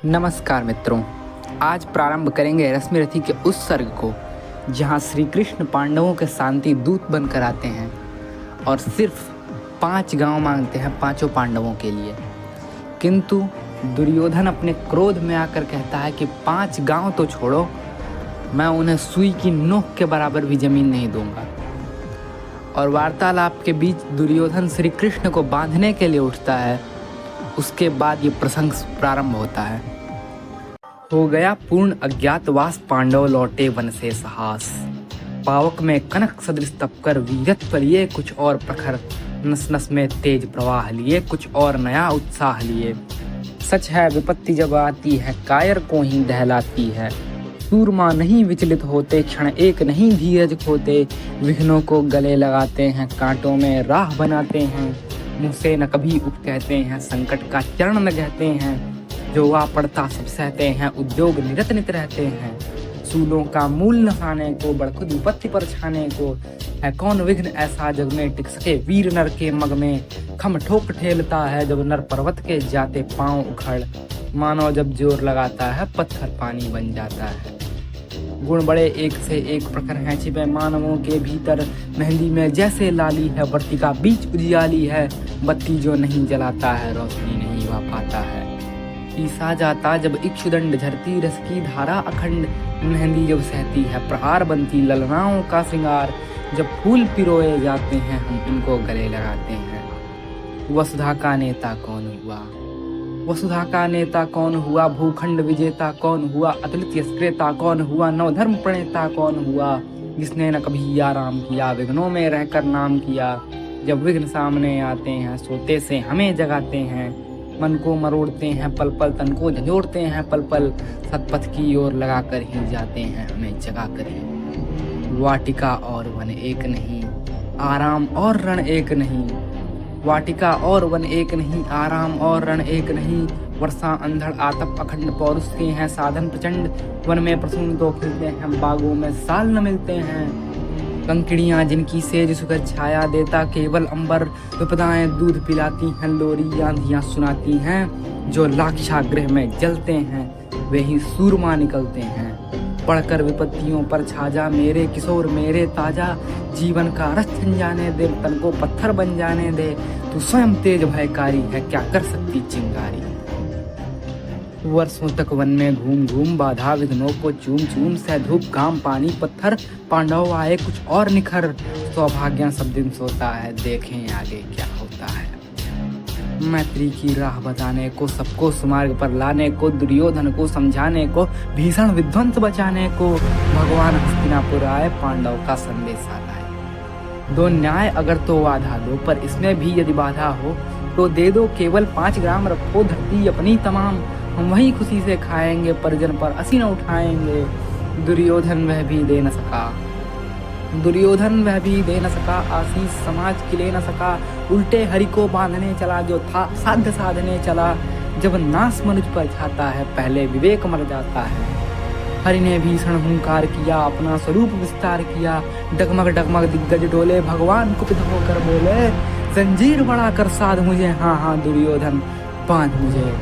नमस्कार मित्रों, आज प्रारंभ करेंगे रश्मिरथी के उस सर्ग को जहाँ श्री कृष्ण पांडवों के शांति दूत बनकर आते हैं और सिर्फ 5 गांव मांगते हैं पांचों पांडवों के लिए। किंतु दुर्योधन अपने क्रोध में आकर कहता है कि 5 गांव तो छोड़ो, मैं उन्हें सुई की नोक के बराबर भी जमीन नहीं दूंगा। और वार्तालाप के बीच दुर्योधन श्री कृष्ण को बांधने के लिए उठता है। उसके बाद ये प्रसंग प्रारंभ होता है। हो गया पूर्ण अज्ञातवास, पांडव लौटे वन से साहस। पावक में कनक सदृश तपकर वीरत्व लिए कुछ और प्रखर, नस नस में तेज प्रवाह लिए कुछ और नया उत्साह लिए। सच है विपत्ति जब आती है कायर को ही दहलाती है। सूरमा नहीं विचलित होते, क्षण एक नहीं धीरज खोते। विघ्नों को गले लगाते हैं, कांटों में राह बनाते हैं। मुँह से न कभी उप कहते हैं, संकट का चरण न कहते हैं। जो वा पड़ता सब सहते हैं, उद्योग निरत नित रहते हैं। सूलों का मूल नसाने को, बड़खुद विपत्ति पर छाने को। है कौन विघ्न ऐसा जग में, टिक सके वीर नर के मग में। खम ठोक ठेलता है जब नर पर्वत के जाते पांव उखड़। मानो जब जोर लगाता है पत्थर पानी बन जाता है। गुण बड़े एक से एक प्रखर हैं छिपे मानवों के भीतर। मेहंदी में जैसे लाली है, वर्तिका बीच उजियाली है। बत्ती जो नहीं जलाता है, रोशनी नहीं वा पाता है। पीसा जाता जब इक्षुदंड, झरती रस की धारा अखंड। मेहंदी जब सहती है, प्रहार बनती ललनाओं का श्रृंगार। जब फूल पिरोए जाते हैं, हम इनको गले लगाते हैं। वसुधा का नेता कौन हुआ, वसुधा का नेता कौन हुआ। भूखंड विजेता कौन हुआ, अतुलित यशक्रेता कौन हुआ। नवधर्म प्रणेता कौन हुआ, जिसने न कभी आराम किया, विघ्नों में रहकर नाम किया। जब विघ्न सामने आते हैं, सोते से हमें जगाते हैं। मन को मरोड़ते हैं पल पल, तन को झंझोड़ते हैं पल पल। सतपथ की ओर लगा कर ही जाते हैं, हमें जगा कर ही। वाटिका और वन एक नहीं, आराम और रण एक नहीं। वाटिका और वन एक नहीं, आराम और रण एक नहीं। वर्षा अंधड़ आतप अखंड, पौरुष के हैं साधन प्रचंड। वन में प्रसून तो खिलते हैं, बागों में साल न मिलते हैं। कंकड़ियाँ जिनकी सेज सुखद छाया देता केवल अंबर। विपदाएं दूध पिलाती हैं, लोरी आंधियाँ सुनाती हैं। जो लाक्षागृह में जलते हैं, वे ही सूरमा निकलते हैं। पढ़कर विपत्तियों पर छाजा, मेरे किशोर मेरे ताजा। जीवन का रस छन जाने दे, तन को पत्थर बन जाने दे। तू स्वयं तेज भयकारी है, क्या कर सकती चिंगारी। वर्षों तक वन में घूम घूम, बाधा विघ्नों को चूम चूम। सह धूप घाम पानी पत्थर, पांडव आए कुछ और निखर। सौभाग्य सब दिन सोता है, देखें आगे क्या होता है। मैत्री की राह बताने को, सबको सुमार्ग पर लाने को। दुर्योधन को समझाने को, भीषण विध्वंस बचाने को। भगवान हस्तिनापुर आए, पांडव का संदेशा लाए। दो न्याय अगर तो वाधा दो, पर इसमें भी यदि बाधा हो तो दे दो। केवल 5 ग्राम रखो धरती अपनी तमाम। हम वही खुशी से खाएंगे, परिजन पर असी न उठाएंगे। दुर्योधन वह भी दे न सका, दुर्योधन वह भी दे न सका। आशीष समाज की ले न सका। उल्टे हरि को बांधने चला, जो था साध्य साधने चला। जब नाश मनुष्य पर छाता है, पहले विवेक मर जाता है। हरि ने भीषण हुंकार किया, अपना स्वरूप विस्तार किया। डगमग डगमग दिग्गज डोले, भगवान कुपित होकर बोले। जंजीर बढ़ाकर साध मुझे, हाँ हाँ दुर्योधन बांध मुझे।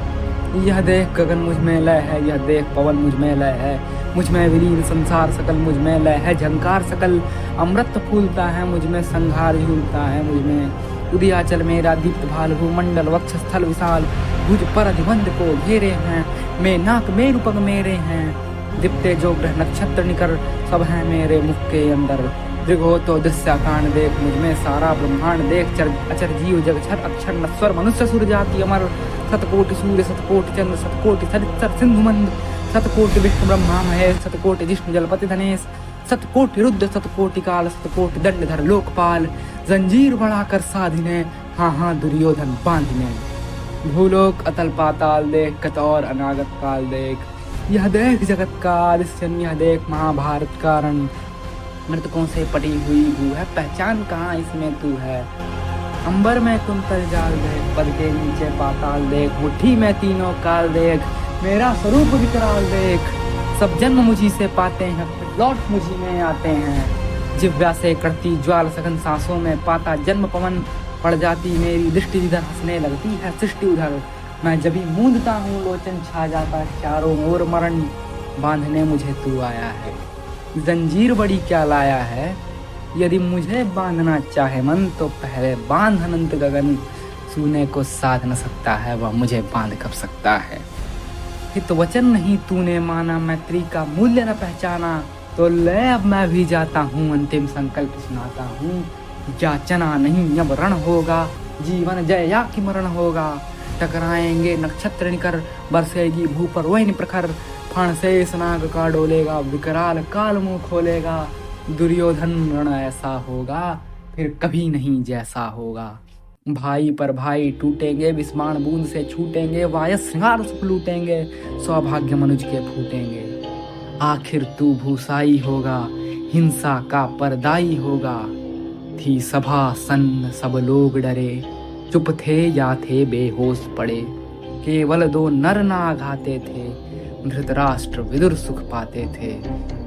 यह देख गगन मुझ में लय है, यह देख पवन मुझ में लय है। मुझ में विलीन संसार सकल मुझ में लय है। झंकार सकल अमृत फूलता है, मुझ में संहार झूलता है। मुझ में उदयाचल मेरा दीप्त भाल, भूमंडल वक्ष स्थल विशाल। भुज पर अधिबंध को घेरे हैं, मैं नाक मेरु पग मेरे हैं। दिप्ते जो ग्रह नक्षत्र निकर, सब है मेरे मुख के अंदर। दृघो तो दृश्याकांड देख, मुझ में सारा ब्रह्मांड देख। अचर जीव जगछर अक्षर नश्वर, मनुष्य सुर जाति अमर। शतकोटि सूर्य शतकोटि चंद्र, शतकोटि सरित्सर सिंधु मंद। शतकोटि विष्णु ब्रह्मा महेश, शतकोटि जिष्णु जलपति धनेश। शतकोटि रुद्र शतकोटि काल, शतकोटि दंडधर लोकपाल। जंजीर बढ़ाकर साधिने, हाँ हाँ दुर्योधन बांधने। भूलोक अतल पाताल देख, कत और अनागत काल देख। यह देख जगत का आदिश्चन, यह देख महाभारत का रण। मृतकों से पटी हुई हूँ है, पहचान कहाँ इसमें तू है। अंबर में कुंतल जाल देख, पद के नीचे पाताल देख। मुट्ठी में तीनों काल देख, मेरा स्वरूप विकराल देख। सब जन्म मुझी से पाते हैं, फिर लौट मुझी में आते हैं। जिव्या से कड़ती ज्वाल, सघन सांसों में पाता जन्म पवन। पड़ जाती मेरी दृष्टि जिधर, हंसने लगती है सृष्टि उधर। मैं जब भी मूंदता हूँ लोचन छा जाता, चारों ओर मरण बांधने मुझे तू आया है। जंजीर बड़ी क्या लाया है, यदि मुझे बांधना चाहे मन तो पहले बांध अनंत गगन। छूने को साध न सकता है वह मुझे बांध कब सकता है। हित वचन नहीं तूने माना, मैत्री का मूल्य न पहचाना, तो ले अब मैं भी जाता हूँ अंतिम संकल्प सुनाता हूँ। याचना नहीं अब रण होगा, जीवन जय या कि मरण होगा। टकराएंगे नक्षत्र निकर, बरसेगी भू पर वही प्रखर। फण से स्नाग का डोलेगा, विकराल काल मुंह खोलेगा। दुर्योधन रण ऐसा होगा, फिर कभी नहीं जैसा होगा। भाई पर भाई टूटेंगे, विस्माण बूंद से छूटेंगे। वायस श्रृंगार सुख लूटेंगे, सौभाग्य मनुज के फूटेंगे। आखिर तू भूसाई होगा, हिंसा का परदाई होगा। थी सभा सन्न सब लोग डरे, चुप थे या थे बेहोश पड़े। केवल दो नर नाग आते थे, धृतराष्ट्र विदुर सुख पाते थे।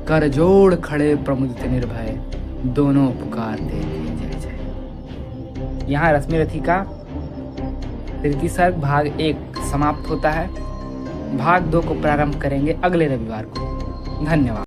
कर जोड़ खड़े प्रमुदित निर्भय, दोनों पुकारते थे जय जय। यहाँ रश्मिरथी का तृतीय सर्ग भाग 1 समाप्त होता है। भाग 2 को प्रारंभ करेंगे अगले रविवार को। धन्यवाद।